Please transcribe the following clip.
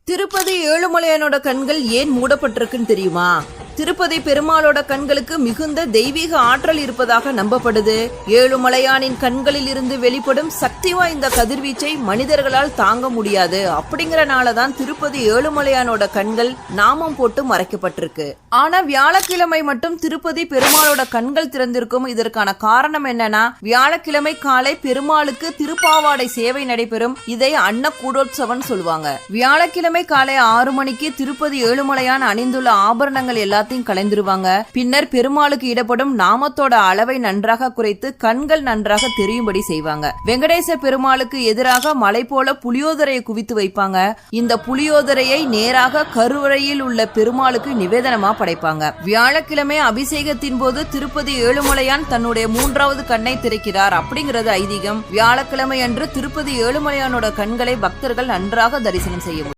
திருப்பதி ஏழுமலையானோட கண்கள் ஏன் மூடப்பட்டிருக்குன்னு தெரியுமா? திருப்பதி பெருமாளோட கண்களுக்கு மிகுந்த தெய்வீக ஆற்றல் இருப்பதாக நம்பப்படுது. ஏழுமலையானின் கண்களில் இருந்து வெளிப்படும் சக்தி வாய்ந்த கதிர்வீச்சை மனிதர்களால் தாங்க முடியாது. அப்படிங்கறனாலதான் திருப்பதி ஏழுமலையானோட கண்கள் நாமம் போட்டு மறைக்கப்பட்டிருக்கு. ஆனா வியாழக்கிழமை மட்டும் திருப்பதி பெருமாளோட கண்கள் திறந்திருக்கும். இதற்கான காரணம் என்னன்னா, வியாழக்கிழமை காலை பெருமாளுக்கு திருப்பாவாடை சேவை நடைபெறும். இதை அன்னக்கூடோற்சவம் சொல்லுவாங்க. வியாழக்கிழமை காலை 6 மணிக்கு திருப்பதி ஏழுமலையான் அணிந்துள்ள ஆபரணங்கள் எல்லாத்தையும் கலைந்துருவாங்க. பின்னர் பெருமாளுக்கு இடப்படும் நாமத்தோட அளவை நன்றாக குறைத்து கண்கள் நன்றாக தெரியும்படி செய்வாங்க. வெங்கடேச பெருமாளுக்கு எதிராக மலை போல புளியோதரையை குவித்து வைப்பாங்க. இந்த புளியோதரையை நேராக கருவறையில் உள்ள பெருமாளுக்கு நிவேதனமா படைப்பாங்க. வியாழக்கிழமை அபிஷேகத்தின் போது திருப்பதி ஏழுமலையான் தன்னுடைய 3வது கண்ணை திறக்கிறார் அப்படிங்கிறது ஐதீகம். வியாழக்கிழமை அன்று திருப்பதி ஏழுமலையானோட கண்களை பக்தர்கள் நன்றாக தரிசனம் செய்ய முடியும்.